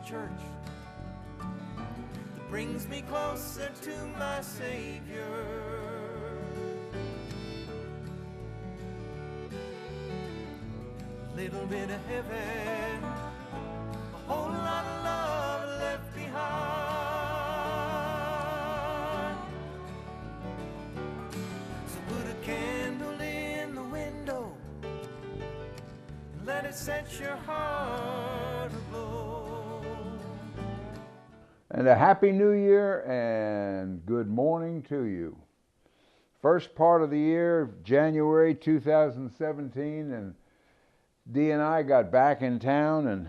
church that brings me closer to my Savior. Little bit of heaven, a whole lot of love left behind. So put a candle in the window and let it set your heart aglow. And a happy new year and good morning to you. First part of the year, January 2017, and Dee and I got back in town and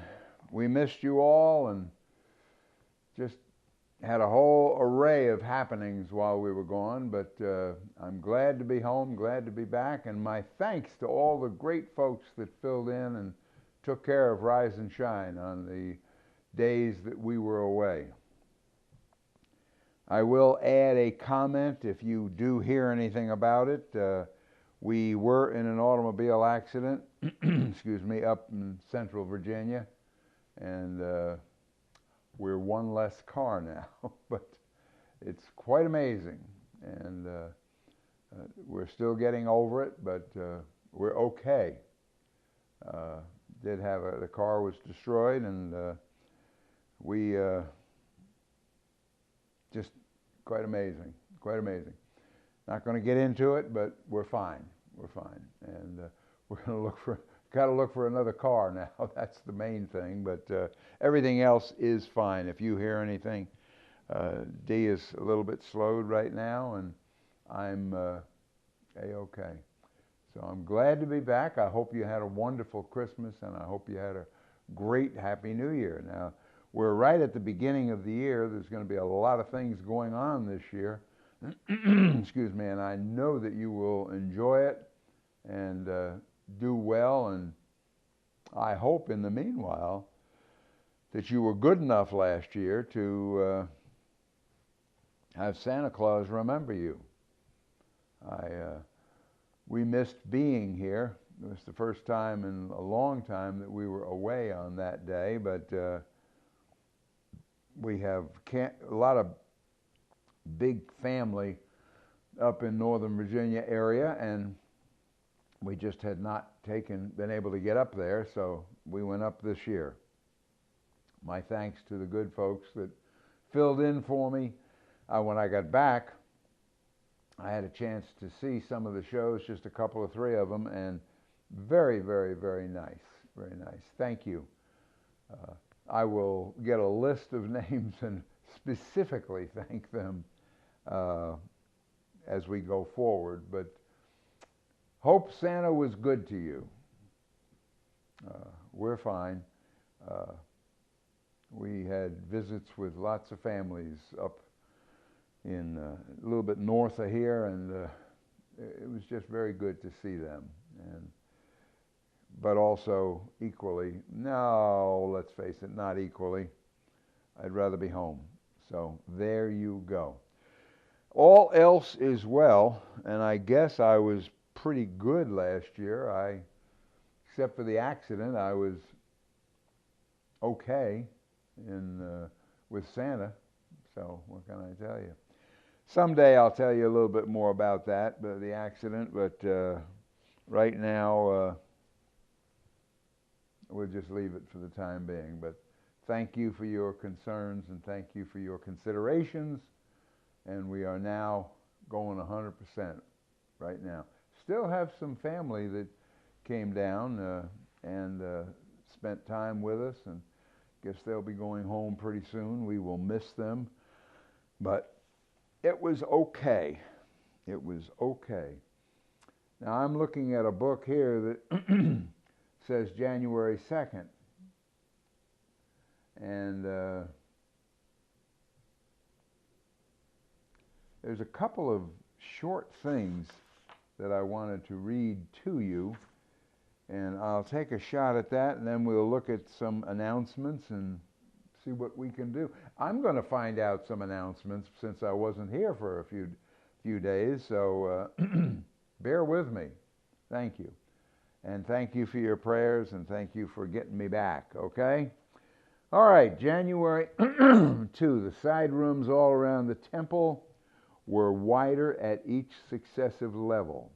we missed you all and just had a whole array of happenings while we were gone, but I'm glad to be home, glad to be back, and my thanks to all the great folks that filled in and took care of Rise and Shine on the days that we were away. I will add a comment if you do hear anything about it. We were in an automobile accident, excuse me, up in Central Virginia, and we're one less car now, but it's quite amazing, and we're still getting over it, but we're okay. The car was destroyed, and we just quite amazing. Not going to get into it, but we're fine. We're fine, and we're going to got to look for another car now. That's the main thing, but everything else is fine. If you hear anything, Dee is a little bit slowed right now, and I'm A-okay. So I'm glad to be back. I hope you had a wonderful Christmas, and I hope you had a great Happy New Year. Now, we're right at the beginning of the year. There's going to be a lot of things going on this year. Excuse me, and I know that you will enjoy it and do well, and I hope in the meanwhile that you were good enough last year to have Santa Claus remember you. We missed being here. It was the first time in a long time that we were away on that day, but we have a lot of big family up in Northern Virginia area, and we just had not been able to get up there, so we went up this year. My thanks to the good folks that filled in for me. When I got back, I had a chance to see some of the shows, just a couple of three of them, and very, very, very nice. Very nice. Thank you. I will get a list of names and specifically thank them as we go forward, but hope Santa was good to you. We're fine. We had visits with lots of families up in a little bit north of here, and it was just very good to see them. But also equally, no, let's face it, not equally. I'd rather be home. So there you go. All else is well, and I guess I was pretty good last year. Except for the accident, I was okay with Santa. So what can I tell you? Someday I'll tell you a little bit more about that, the accident. But right now, we'll just leave it for the time being. But thank you for your concerns and thank you for your considerations. And we are now going 100% right now. Still have some family that came down and spent time with us, and guess they'll be going home pretty soon. We will miss them, but it was okay. It was okay. Now I'm looking at a book here that says January 2nd, and there's a couple of short things that I wanted to read to you, and I'll take a shot at that, and then we'll look at some announcements and see what we can do. I'm going to find out some announcements since I wasn't here for a few days, so bear with me. Thank you. And thank you for your prayers, and thank you for getting me back, okay? All right, January 2, the side rooms all around the temple were wider at each successive level.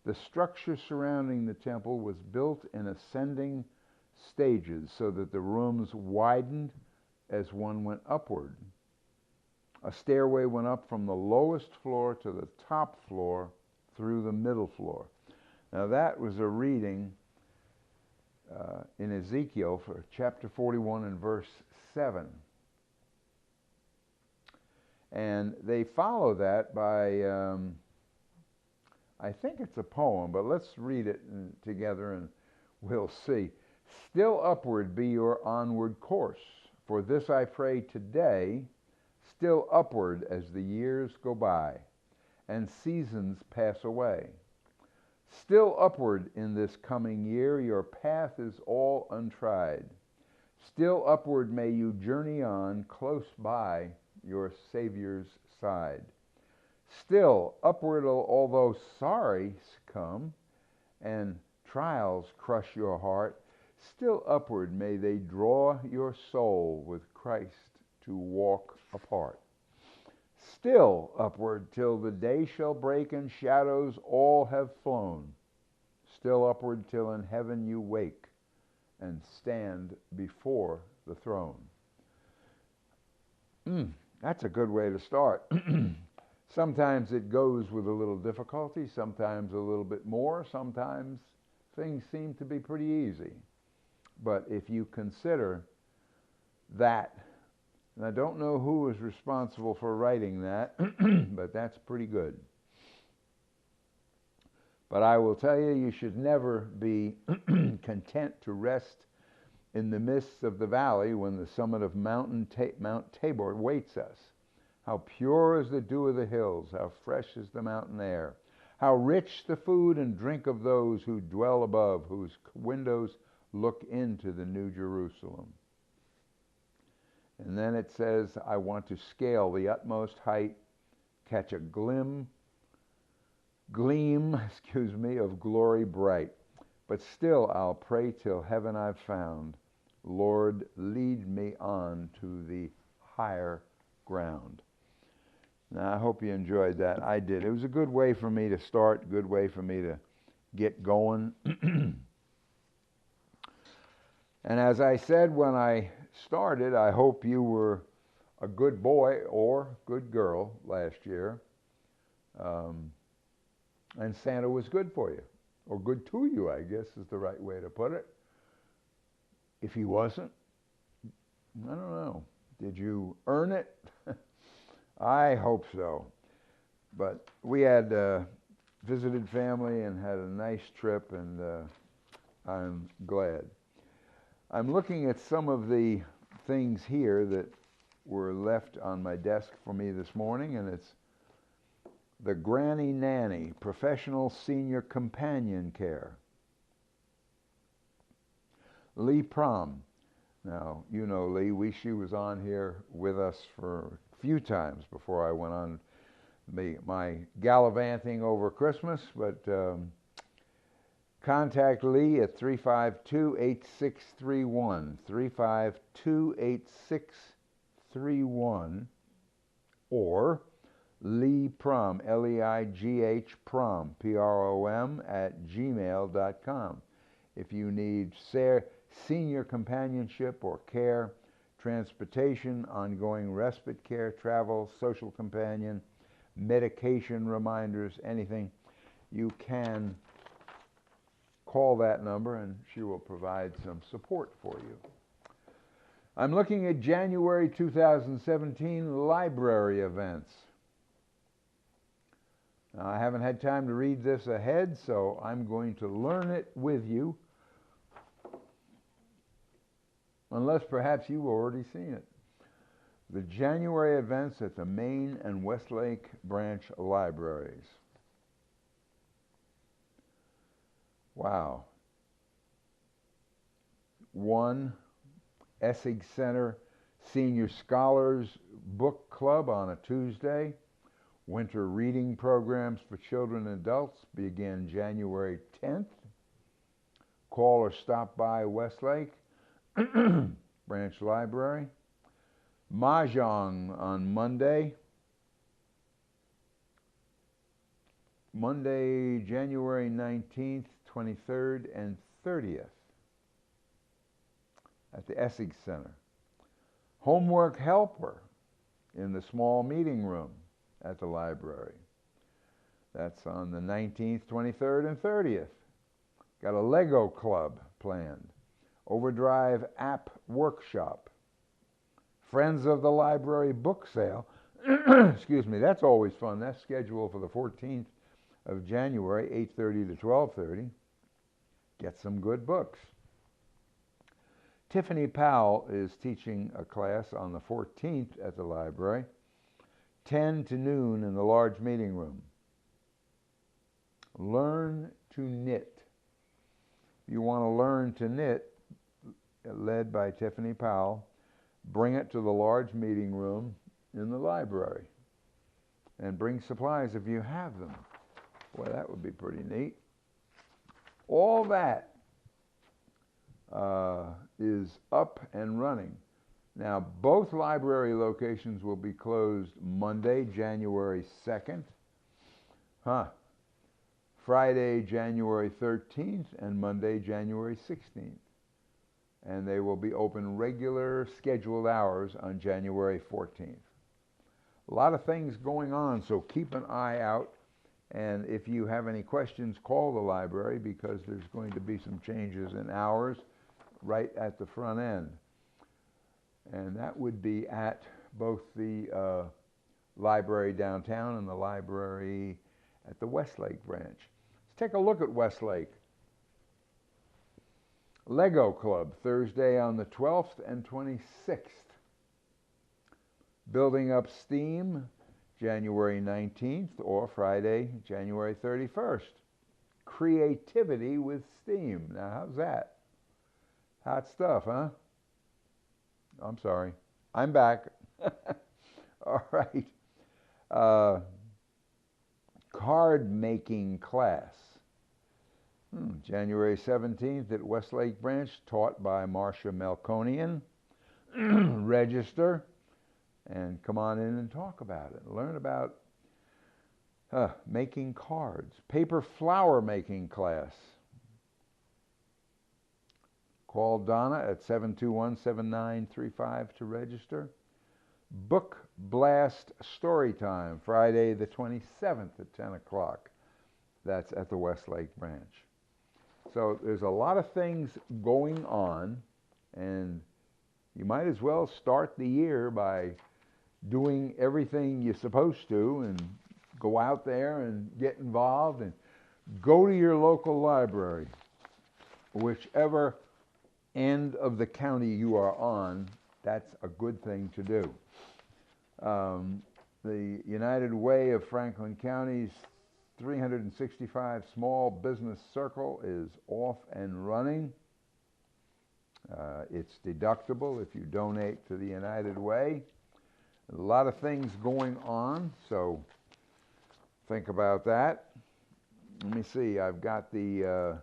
The structure surrounding the temple was built in ascending stages so that the rooms widened as one went upward. A stairway went up from the lowest floor to the top floor through the middle floor. Now that was a reading in Ezekiel for chapter 41 and verse 7. And they follow that by, I think it's a poem, but let's read it together and we'll see. Still upward be your onward course. For this I pray today, still upward as the years go by and seasons pass away. Still upward in this coming year, your path is all untried. Still upward may you journey on, close by your Savior's side. Still upward, although sorries come and trials crush your heart, still upward may they draw your soul with Christ to walk apart. Still upward till the day shall break and shadows all have flown. Still upward till in heaven you wake and stand before the throne. That's a good way to start. Sometimes it goes with a little difficulty, sometimes a little bit more, sometimes things seem to be pretty easy. But if you consider that, and I don't know who is responsible for writing that, but that's pretty good. But I will tell you, you should never be content to rest in the midst of the valley when the summit of Mount Tabor waits us. How pure is the dew of the hills, how fresh is the mountain air, how rich the food and drink of those who dwell above, whose windows look into the New Jerusalem. And then it says, I want to scale the utmost height, catch a gleam, of glory bright. But still I'll pray till heaven I've found. Lord, lead me on to the higher ground. Now, I hope you enjoyed that. I did. It was a good way for me to start, good way for me to get going. And as I said when I started, I hope you were a good boy or good girl last year. And Santa was good for you, or good to you, I guess is the right way to put it. If he wasn't, I don't know. Did you earn it? I hope so. But we had visited family and had a nice trip, and I'm glad. I'm looking at some of the things here that were left on my desk for me this morning, and it's the Granny Nanny, Professional Senior Companion Care. Lee Prom. Now, you know Lee. She was on here with us for a few times before I went on my gallivanting over Christmas, but contact Lee at 352-8631, 352-8631, or Lee Prom, Leigh Prom, Prom, at gmail.com. If you need senior companionship or care, transportation, ongoing respite care, travel, social companion, medication reminders, anything, you can call that number and she will provide some support for you. I'm looking at January 2017 library events. Now, I haven't had time to read this ahead, so I'm going to learn it with you, unless perhaps you've already seen it. The January events at the Main and Westlake branch libraries. Wow. 1, Essig Center Senior Scholars Book Club on a Tuesday. Winter reading programs for children and adults begin January 10th. Call or stop by Westlake. Branch Library. Mahjong on Monday, January 19th, 23rd, and 30th at the Essex Center. Homework helper in the small meeting room at the library. That's on the 19th, 23rd, and 30th. Got a Lego club planned. Overdrive app workshop. Friends of the Library book sale. Excuse me, that's always fun. That's scheduled for the 14th of January, 8:30 to 12:30. Get some good books. Tiffany Powell is teaching a class on the 14th at the library, 10 to noon in the large meeting room. Learn to knit. If you want to learn to knit, led by Tiffany Powell, bring it to the large meeting room in the library. And bring supplies if you have them. Boy, that would be pretty neat. All that is up and running. Now, both library locations will be closed Monday, January 2nd. Friday, January 13th, and Monday, January 16th. And they will be open regular scheduled hours on January 14th. A lot of things going on, so keep an eye out. And if you have any questions, call the library because there's going to be some changes in hours right at the front end. And that would be at both the library downtown and the library at the Westlake branch. Let's take a look at Westlake. Lego Club, Thursday on the 12th and 26th. Building Up Steam, January 19th, or Friday, January 31st. Creativity with Steam. Now, how's that? Hot stuff, huh? I'm sorry. I'm back. All right. Card making class. January 17th at Westlake Branch, taught by Marcia Melkonian. Register and come on in and talk about it. Learn about making cards. Paper flower making class. Call Donna at 721-7935 to register. Book Blast Story Time, Friday the 27th at 10 o'clock. That's at the Westlake Branch. So there's a lot of things going on, and you might as well start the year by doing everything you're supposed to and go out there and get involved and go to your local library, whichever end of the county you are on. That's a good thing to do. The United Way of Franklin County's 365 Small Business Circle is off and running. It's deductible if you donate to the United Way. A lot of things going on, so think about that. Let me see, I've got the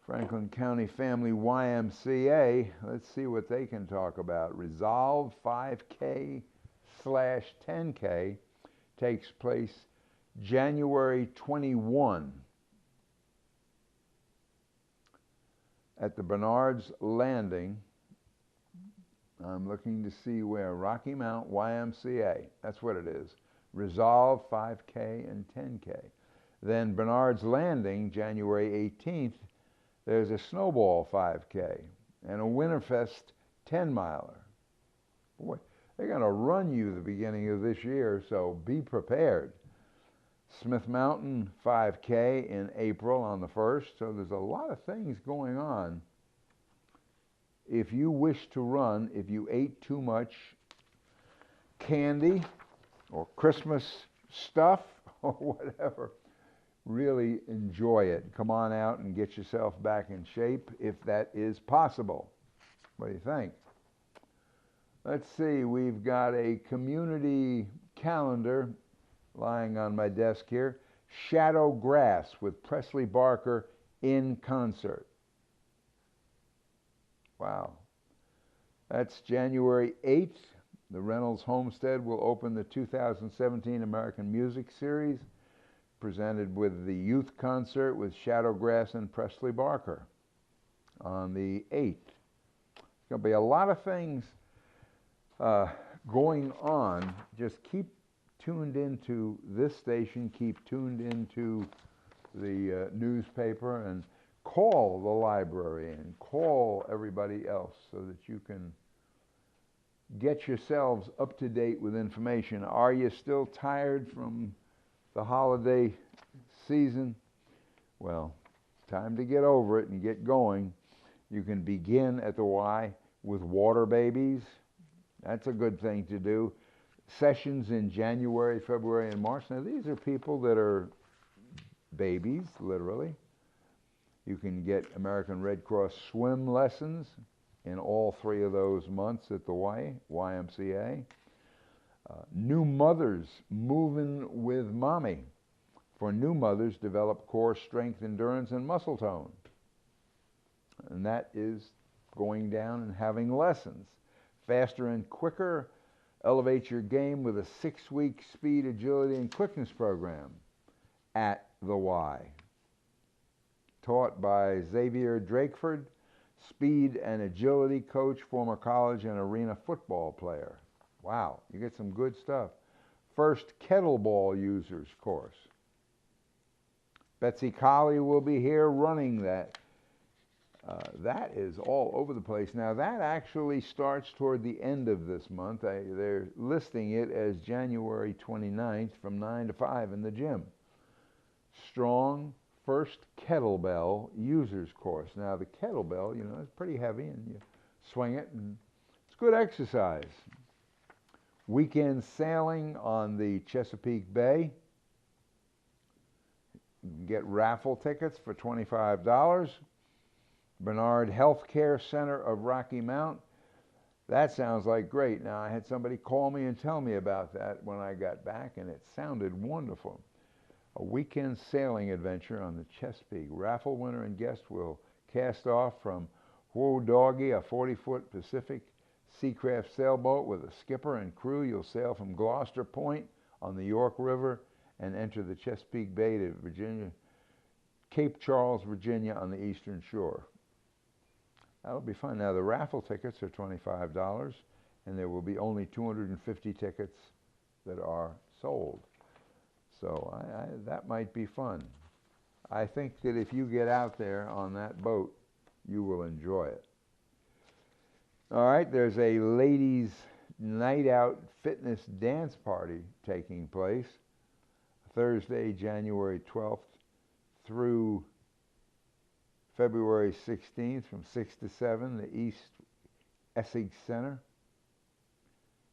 Franklin County Family YMCA. Let's see what they can talk about. Resolve 5K/10K takes place January 21 at the Bernard's Landing. I'm looking to see where. Rocky Mount YMCA. That's what it is. Resolve 5K and 10K. Then Bernard's Landing, January 18th, there's a Snowball 5K and a Winterfest 10-miler. Boy, they're going to run you the beginning of this year, so be prepared. Smith Mountain 5K in April on the 1st. So there's a lot of things going on. If you wish to run, if you ate too much candy or Christmas stuff or whatever, really enjoy it. Come on out and get yourself back in shape if that is possible. What do you think? Let's see, we've got a community calendar lying on my desk here. Shadow Grass with Presley Barker in concert. Wow. That's January 8th. The Reynolds Homestead will open the 2017 American Music Series, presented with the youth concert with Shadowgrass and Presley Barker on the 8th. There's going to be a lot of things going on. Just keep tuned into this station, keep tuned into the newspaper, and call the library and call everybody else so that you can get yourselves up to date with information. Are you still tired from the holiday season? Well, time to get over it and get going. You can begin at the Y with water babies. That's a good thing to do. Sessions in January, February, and March. Now, these are people that are babies, literally. You can get American Red Cross swim lessons in all 3 of those months at the YMCA. New mothers, moving with mommy. For new mothers, develop core strength, endurance, and muscle tone. And that is going down and having lessons. Faster and quicker, elevate your game with a 6-week speed, agility, and quickness program at the Y. Taught by Xavier Drakeford, speed and agility coach, former college and arena football player. Wow, you get some good stuff. First kettlebell users course. Betsy Colley will be here running that. That is all over the place. Now, that actually starts toward the end of this month. They're listing it as January 29th from 9 to 5 in the gym. Strong First Kettlebell Users Course. Now, the kettlebell, you know, it's pretty heavy, and you swing it, and it's good exercise. Weekend sailing on the Chesapeake Bay. You can get raffle tickets for $25. Bernard Healthcare Center of Rocky Mount. That sounds like great. Now, I had somebody call me and tell me about that when I got back, and it sounded wonderful. A weekend sailing adventure on the Chesapeake. Raffle winner and guest will cast off from Whoa Doggy, a 40-foot Pacific Seacraft sailboat with a skipper and crew. You'll sail from Gloucester Point on the York River and enter the Chesapeake Bay to Virginia, Cape Charles, Virginia on the eastern shore. That'll be fun. Now, the raffle tickets are $25, and there will be only 250 tickets that are sold. So that might be fun. I think that if you get out there on that boat, you will enjoy it. All right, there's a ladies' night out fitness dance party taking place Thursday, January 12th through February 16th from 6 to 7, the East Essex Center.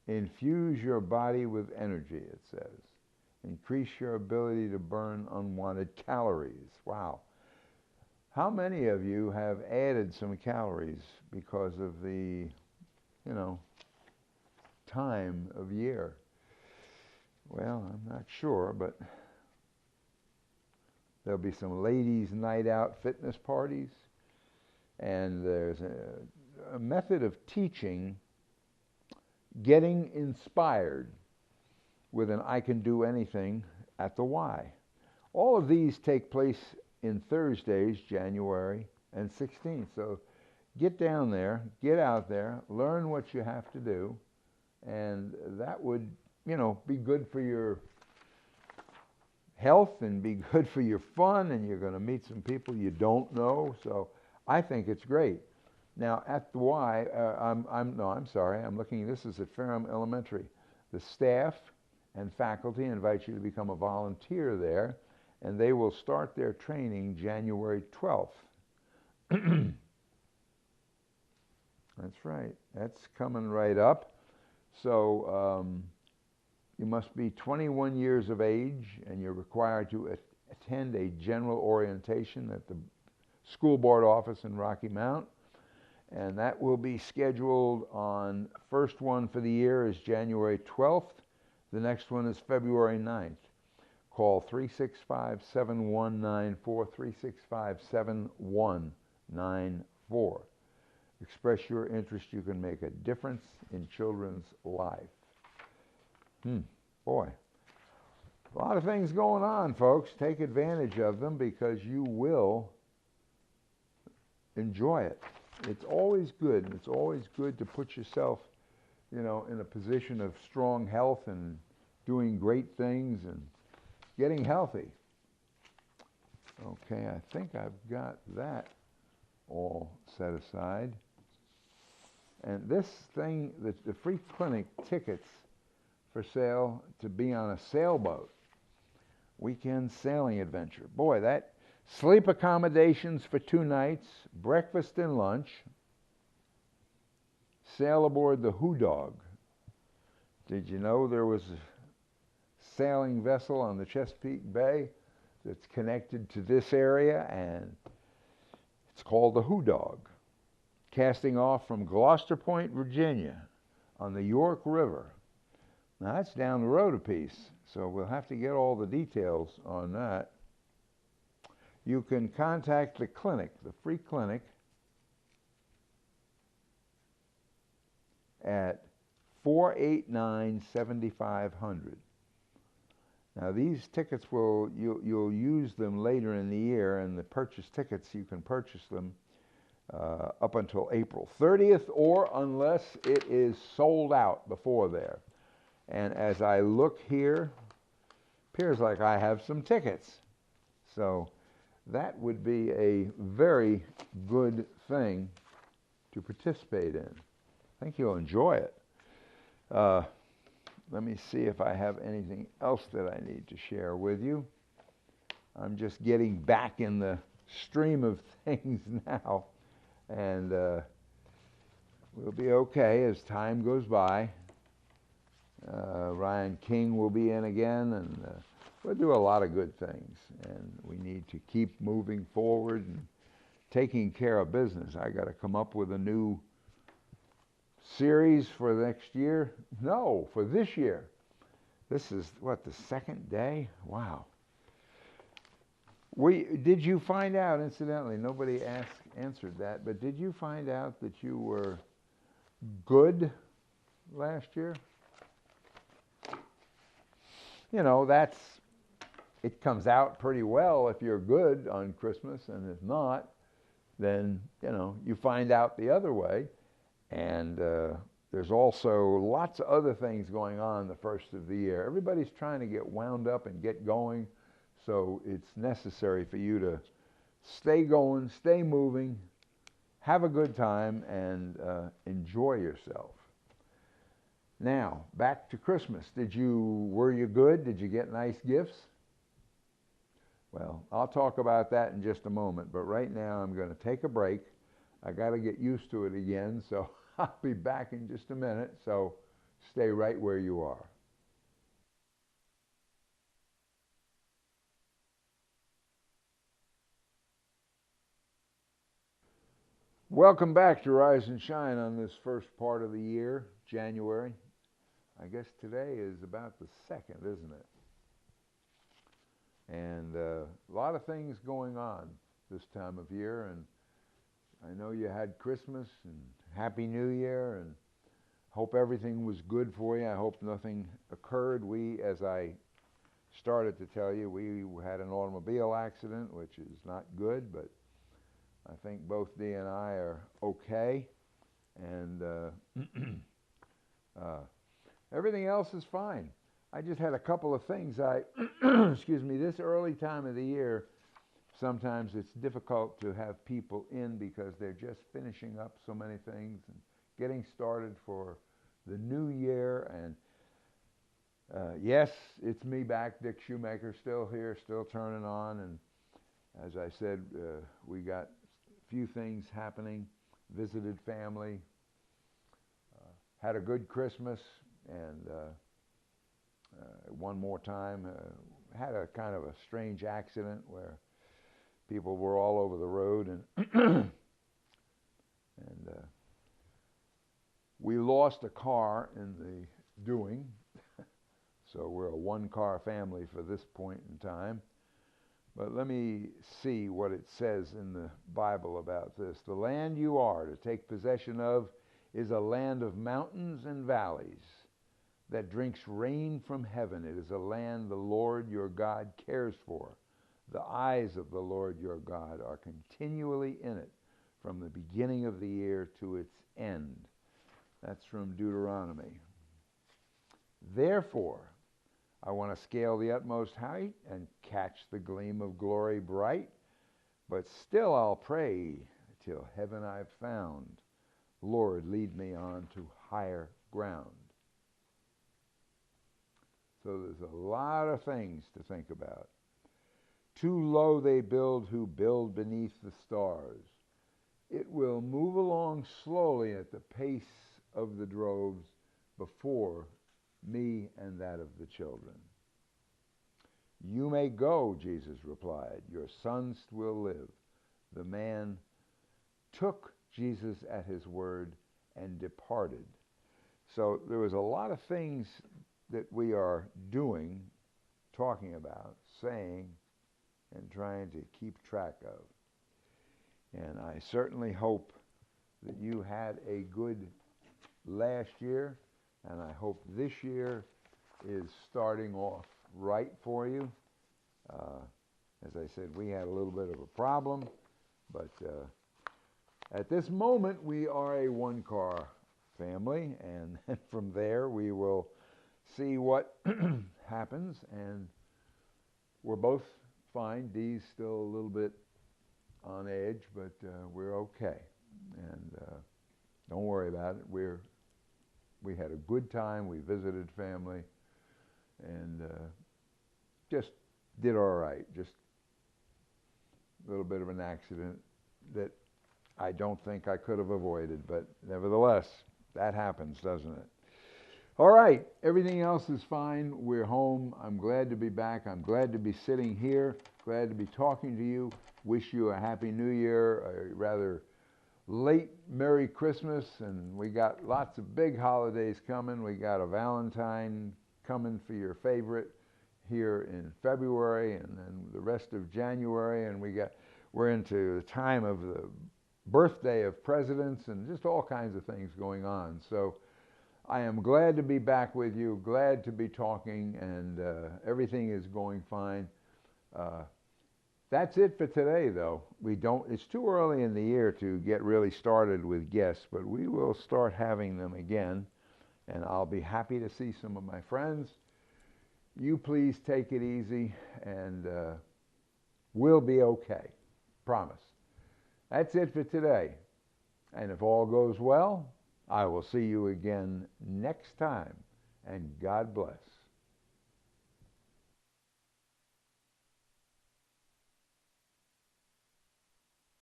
Infuse your body with energy, it says. Increase your ability to burn unwanted calories. Wow. How many of you have added some calories because of the, you know, time of year? Well, I'm not sure, but there'll be some ladies' night out fitness parties, and there's a method of teaching getting inspired with an I Can Do Anything at the Y. All of these take place in Thursdays, January and 16th. So get down there, get out there, learn what you have to do, and that would, you know, be good for your health and be good for your fun, and you're going to meet some people you don't know. So I think it's great. Now at the Y, I'm sorry, I'm looking, this is at Ferrum Elementary. The staff and faculty invite you to become a volunteer there, and they will start their training January 12th. That's right, that's coming right up. So you must be 21 years of age, and you're required to attend a general orientation at the school board office in Rocky Mount, and that will be scheduled on, first one for the year is January 12th. The next one is February 9th. Call 365-7194, 365-7194. express your interest, you can make a difference in children's life. Boy, a lot of things going on, folks. Take advantage of them because you will enjoy it. It's always good. It's always good to put yourself, in a position of strong health and doing great things and getting healthy. Okay, I think I've got that all set aside. And this thing, the free clinic tickets for sale to be on a sailboat, weekend sailing adventure. Boy, that sleep accommodations for 2 nights, breakfast and lunch, sail aboard the Hoodog. Dog. Did you know there was a sailing vessel on the Chesapeake Bay that's connected to this area, and it's called the Hoodog, Dog, casting off from Gloucester Point, Virginia, on the York River. Now that's down the road a piece, so we'll have to get all the details on that. You can contact the clinic, the free clinic, at 489-7500. Now these tickets you'll use them later in the year, and the purchase tickets, you can purchase them up until April 30th, or unless it is sold out before there. And as I look here, appears like I have some tickets. So that would be a very good thing to participate in. I think you'll enjoy it. Let me see if I have anything else that I need to share with you. I'm just getting back in the stream of things now, and we'll be okay as time goes by. Ryan King will be in again, and we'll do a lot of good things, and we need to keep moving forward and taking care of business. I got to come up with a new series for the next year. No, for this year. This is what, the second day? Wow. Did you find out, incidentally, nobody answered that, but did you find out that you were good last year? It comes out pretty well if you're good on Christmas, and if not, then, you find out the other way. And there's also lots of other things going on the first of the year. Everybody's trying to get wound up and get going, so it's necessary for you to stay going, stay moving, have a good time, and enjoy yourself. Now, back to Christmas. Were you good? Did you get nice gifts? Well, I'll talk about that in just a moment, but right now I'm going to take a break. I got to get used to it again, so I'll be back in just a minute, so stay right where you are. Welcome back to Rise and Shine on this first part of the year, January. I guess today is about the 2nd, isn't it? And a lot of things going on this time of year, and I know you had Christmas and Happy New Year, and hope everything was good for you. I hope nothing occurred. As I started to tell you, we had an automobile accident, which is not good, but I think both Dee and I are okay, and everything else is fine. I just had a couple of things. Excuse me, this early time of the year, sometimes it's difficult to have people in because they're just finishing up so many things and getting started for the new year. And yes, it's me back, Dick Shoemaker, still here, still turning on. And as I said, we got a few things happening, visited family, had a good Christmas, and one more time had a kind of a strange accident where people were all over the road, and we lost a car in the doing, so we're a one-car family for this point in time. But let me see what it says in the Bible about this. The land you are to take possession of is a land of mountains and valleys that drinks rain from heaven. It is a land the Lord your God cares for. The eyes of the Lord your God are continually in it from the beginning of the year to its end. That's from Deuteronomy. Therefore, I want to scale the utmost height and catch the gleam of glory bright, but still I'll pray till heaven I've found. Lord, lead me on to higher ground. So there's a lot of things to think about. Too low they build who build beneath the stars. It will move along slowly at the pace of the droves before me and that of the children. You may go, Jesus replied. Your sons will live. The man took Jesus at his word and departed. So there was a lot of things that we are doing, talking about, saying, and trying to keep track of. And I certainly hope that you had a good last year, and I hope this year is starting off right for you. As I said, we had a little bit of a problem, but at this moment we are a one-car family, and from there we will see what happens, and we're both fine. Dee's still a little bit on edge, but we're okay, and don't worry about it. We had a good time. We visited family, and just did all right. Just a little bit of an accident that I don't think I could have avoided, but nevertheless, that happens, doesn't it? All right, everything else is fine. We're home. I'm glad to be back. I'm glad to be sitting here, glad to be talking to you. Wish you a Happy New Year, a rather late Merry Christmas, and we got lots of big holidays coming. We got a Valentine coming for your favorite here in February, and then the rest of January, and we're into the time of the birthday of presidents and just all kinds of things going on. So I am glad to be back with you, glad to be talking, and everything is going fine. That's it for today, though. It's too early in the year to get really started with guests, but we will start having them again, and I'll be happy to see some of my friends. You please take it easy, and we'll be okay. Promise. That's it for today. And if all goes well, I will see you again next time, and God bless.